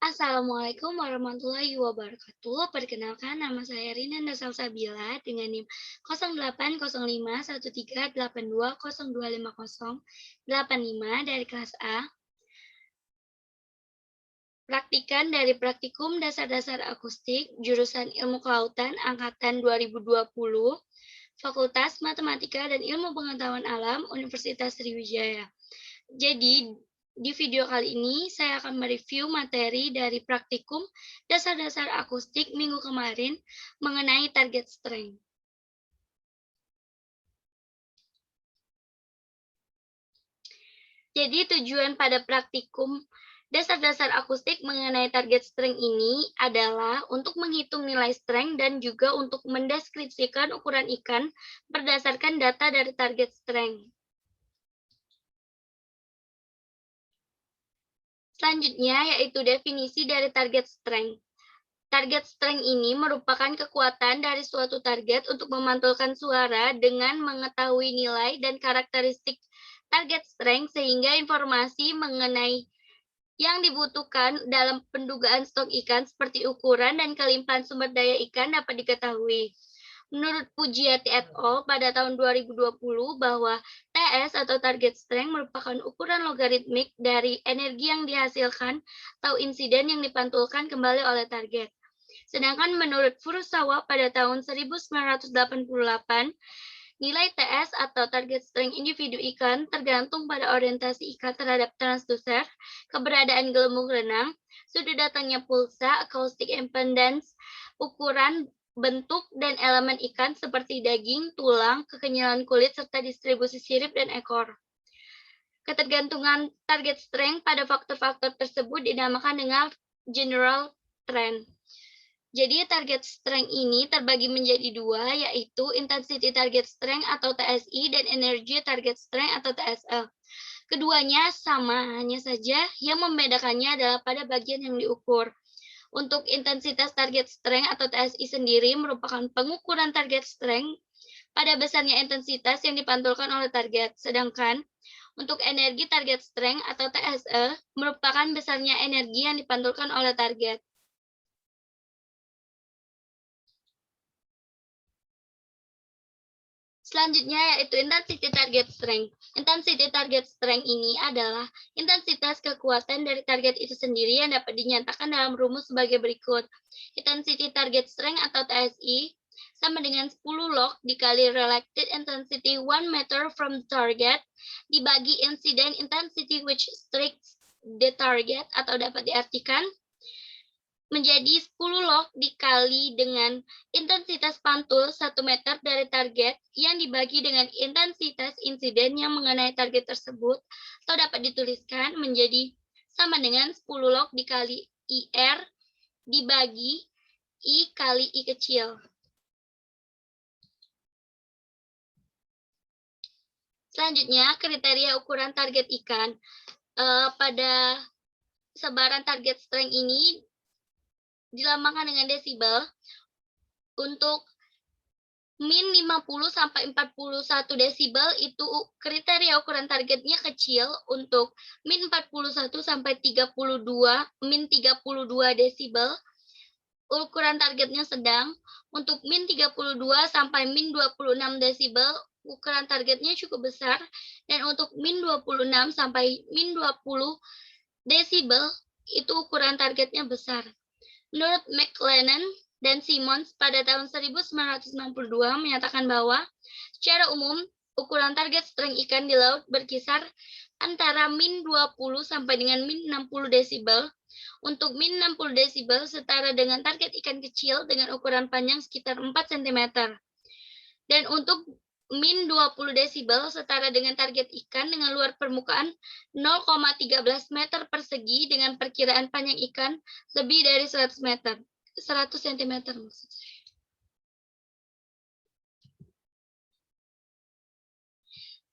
Assalamualaikum warahmatullahi wabarakatuh. Perkenalkan, nama saya Rina Salsabila dengan NIM 08051382025085 dari kelas A. Praktikan dari Praktikum Dasar-Dasar Akustik, jurusan Ilmu Kelautan Angkatan 2020, Fakultas Matematika dan Ilmu Pengetahuan Alam, Universitas Sriwijaya. Jadi, di video kali ini saya akan mereview materi dari praktikum dasar-dasar akustik minggu kemarin mengenai target strength. Jadi tujuan pada praktikum dasar-dasar akustik mengenai target strength ini adalah untuk menghitung nilai strength dan juga untuk mendeskripsikan ukuran ikan berdasarkan data dari target strength. Selanjutnya yaitu definisi dari target strength. Target strength ini merupakan kekuatan dari suatu target untuk memantulkan suara dengan mengetahui nilai dan karakteristik target strength sehingga informasi mengenai yang dibutuhkan dalam pendugaan stok ikan seperti ukuran dan kelimpahan sumber daya ikan dapat diketahui. Menurut Pujiati et al. Pada tahun 2020 bahwa TS atau target strength merupakan ukuran logaritmik dari energi yang dihasilkan atau insiden yang dipantulkan kembali oleh target. Sedangkan menurut Furusawa pada tahun 1988, nilai TS atau target strength individu ikan tergantung pada orientasi ikan terhadap transducer, keberadaan gelembung renang, sudut datangnya pulsa, acoustic impedance, ukuran, bentuk, dan elemen ikan seperti daging, tulang, kekenyalan kulit, serta distribusi sirip dan ekor. Ketergantungan target strength pada faktor-faktor tersebut dinamakan dengan general trend. Jadi target strength ini terbagi menjadi dua, yaitu intensity target strength atau TSI dan energy target strength atau TSL. Keduanya sama, hanya saja yang membedakannya adalah pada bagian yang diukur. Untuk intensitas target strength atau TSI sendiri merupakan pengukuran target strength pada besarnya intensitas yang dipantulkan oleh target. Sedangkan untuk energi target strength atau TSE merupakan besarnya energi yang dipantulkan oleh target. Selanjutnya yaitu intensity target strength. Intensity target strength ini adalah intensitas kekuatan dari target itu sendiri yang dapat dinyatakan dalam rumus sebagai berikut. Intensity target strength atau TSI sama dengan 10 log dikali related intensity 1 meter from the target dibagi incident intensity which strikes the target atau dapat diartikan menjadi 10 log dikali dengan intensitas pantul 1 meter dari target yang dibagi dengan intensitas insiden yang mengenai target tersebut, atau dapat dituliskan menjadi sama dengan 10 log dikali IR dibagi I kali I kecil. Selanjutnya, kriteria ukuran target ikan. Pada sebaran target strength ini dilambangkan dengan desibel. Untuk min 50 sampai 41 desibel itu kriteria ukuran targetnya kecil. Untuk min 41 sampai 32, min 32 desibel ukuran targetnya sedang. Untuk min 32 sampai min 26 desibel ukuran targetnya cukup besar. Dan untuk min 26 sampai min 20 desibel itu ukuran targetnya besar. Menurut McLennan dan Simmons pada tahun 1992 menyatakan bahwa secara umum ukuran target strength ikan di laut berkisar antara min 20 sampai dengan min 60 desibel. Untuk min 60 desibel setara dengan target ikan kecil dengan ukuran panjang sekitar 4 cm. Dan untuk min 20 desibel setara dengan target ikan dengan luar permukaan 0,13 meter persegi dengan perkiraan panjang ikan lebih dari 100 cm maksud saya.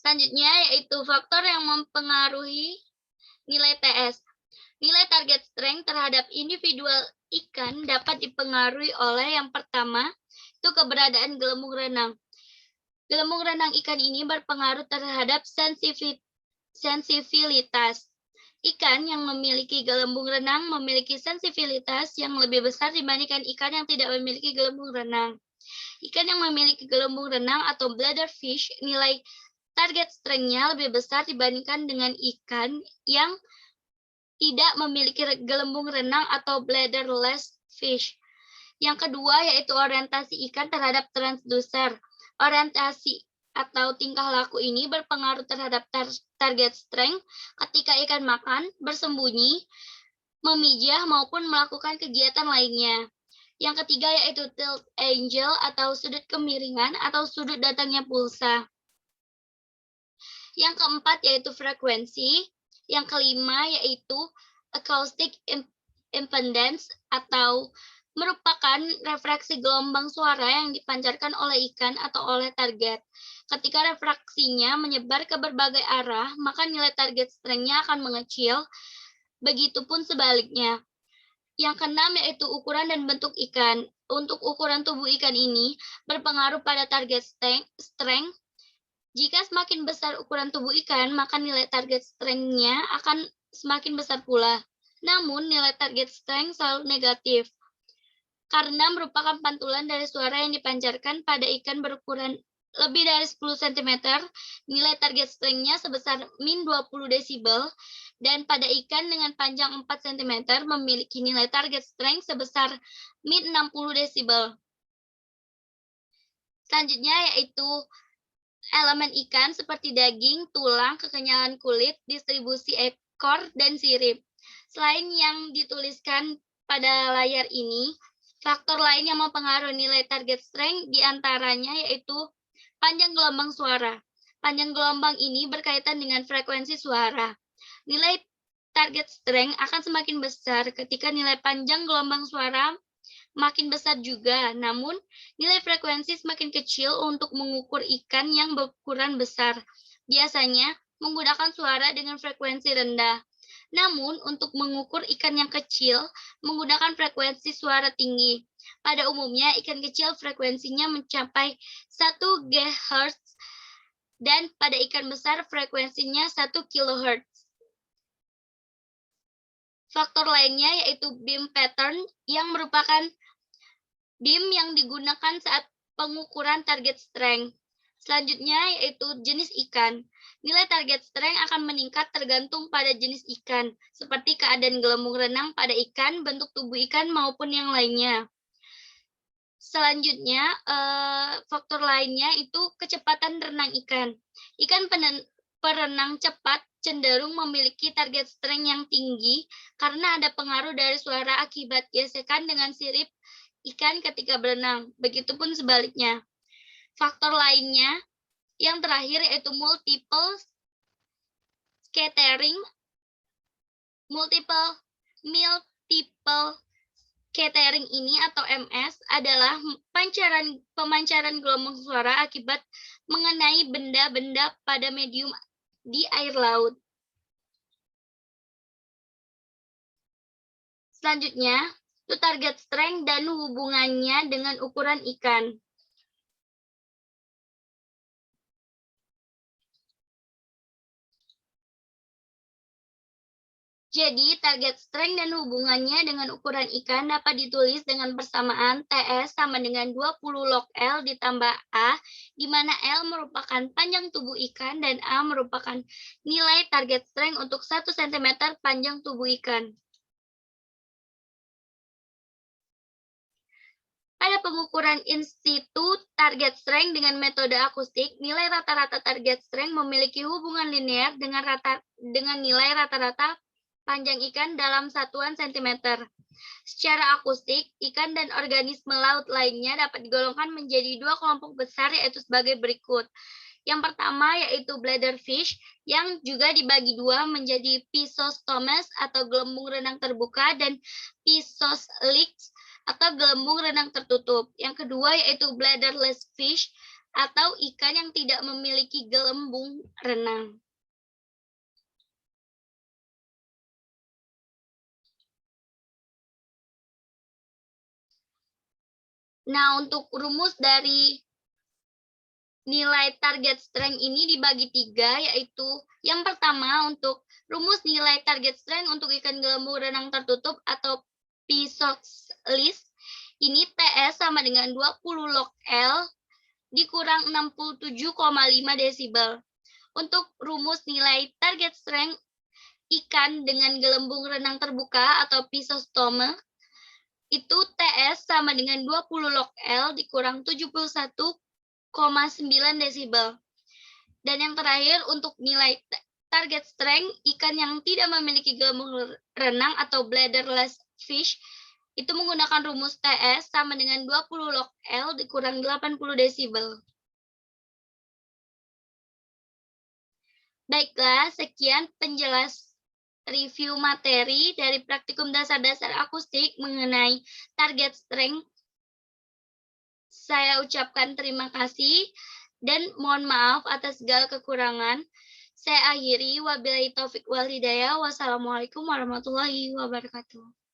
Selanjutnya yaitu faktor yang mempengaruhi nilai TS. Nilai target strength terhadap individual ikan dapat dipengaruhi oleh yang pertama itu keberadaan gelembung renang. Gelembung renang ikan ini berpengaruh terhadap sensitivitas Ikan yang memiliki gelembung renang memiliki sensitivitas yang lebih besar dibandingkan ikan yang tidak memiliki gelembung renang. Ikan yang memiliki gelembung renang atau bladder fish, nilai target strength-nya lebih besar dibandingkan dengan ikan yang tidak memiliki gelembung renang atau bladderless fish. Yang kedua yaitu orientasi ikan terhadap transducer. Orientasi atau tingkah laku ini berpengaruh terhadap target strength ketika ikan makan, bersembunyi, memijah, maupun melakukan kegiatan lainnya. Yang ketiga yaitu tilt angle atau sudut kemiringan atau sudut datangnya pulsa. Yang keempat yaitu frekuensi. Yang kelima yaitu acoustic impedance atau merupakan refraksi gelombang suara yang dipancarkan oleh ikan atau oleh target. Ketika refraksinya menyebar ke berbagai arah, maka nilai target strength-nya akan mengecil, begitupun sebaliknya. Yang keenam yaitu ukuran dan bentuk ikan. Untuk ukuran tubuh ikan ini berpengaruh pada target strength. Jika semakin besar ukuran tubuh ikan, maka nilai target strength-nya akan semakin besar pula. Namun, nilai target strength selalu negatif, karena merupakan pantulan dari suara yang dipancarkan pada ikan berukuran lebih dari 10 cm, nilai target strength-nya sebesar min 20 desibel, dan pada ikan dengan panjang 4 cm memiliki nilai target strength sebesar min 60 desibel. Selanjutnya yaitu elemen ikan seperti daging, tulang, kekenyalan kulit, distribusi ekor, dan sirip. Selain yang dituliskan pada layar ini, faktor lain yang mempengaruhi nilai target strength diantaranya yaitu panjang gelombang suara. Panjang gelombang ini berkaitan dengan frekuensi suara. Nilai target strength akan semakin besar ketika nilai panjang gelombang suara makin besar juga, namun nilai frekuensi semakin kecil untuk mengukur ikan yang berukuran besar. Biasanya menggunakan suara dengan frekuensi rendah. Namun, untuk mengukur ikan yang kecil, menggunakan frekuensi suara tinggi. Pada umumnya, ikan kecil frekuensinya mencapai 1 GHz, dan pada ikan besar frekuensinya 1 kHz. Faktor lainnya yaitu beam pattern yang merupakan beam yang digunakan saat pengukuran target strength. Selanjutnya yaitu jenis ikan. Nilai target strength akan meningkat tergantung pada jenis ikan, seperti keadaan gelembung renang pada ikan, bentuk tubuh ikan, maupun yang lainnya. Selanjutnya, faktor lainnya itu kecepatan renang ikan. Ikan perenang cepat cenderung memiliki target strength yang tinggi karena ada pengaruh dari suara akibat gesekan dengan sirip ikan ketika berenang. Begitupun sebaliknya. Faktor lainnya yang terakhir yaitu multiple scattering ini atau MS adalah pemancaran gelombang suara akibat mengenai benda-benda pada medium di air laut. Selanjutnya, itu target strength dan hubungannya dengan ukuran ikan. Jadi, target strength dan hubungannya dengan ukuran ikan dapat ditulis dengan persamaan TS sama dengan 20 log L ditambah A, di mana L merupakan panjang tubuh ikan dan A merupakan nilai target strength untuk 1 cm panjang tubuh ikan. Pada pengukuran in situ target strength dengan metode akustik, nilai rata-rata target strength memiliki hubungan linear dengan nilai rata-rata panjang ikan dalam satuan sentimeter. Secara akustik, ikan dan organisme laut lainnya dapat digolongkan menjadi dua kelompok besar yaitu sebagai berikut. Yang pertama yaitu bladder fish yang juga dibagi dua menjadi Physostomes atau gelembung renang terbuka dan Physosceles atau gelembung renang tertutup. Yang kedua yaitu bladderless fish atau ikan yang tidak memiliki gelembung renang. Nah, untuk rumus dari Nilai target strength ini dibagi 3, yaitu yang pertama untuk rumus nilai target strength untuk ikan gelembung renang tertutup atau Peacock's list. Ini TS sama dengan 20 log L dikurang 67,5 desibel. Untuk rumus nilai target strength ikan dengan gelembung renang terbuka atau Pisostome, itu TS sama dengan 20 log L dikurang 71,9 desibel. Dan yang terakhir untuk nilai target strength ikan yang tidak memiliki gelembung renang atau bladderless fish itu menggunakan rumus TS sama dengan 20 log L dikurang 80 desibel. Baiklah, sekian penjelas review materi dari praktikum dasar-dasar akustik mengenai target strength. Saya ucapkan terima kasih dan mohon maaf atas segala kekurangan. Saya akhiri, wabillahi taufik wal hidayah. Wassalamualaikum warahmatullahi wabarakatuh.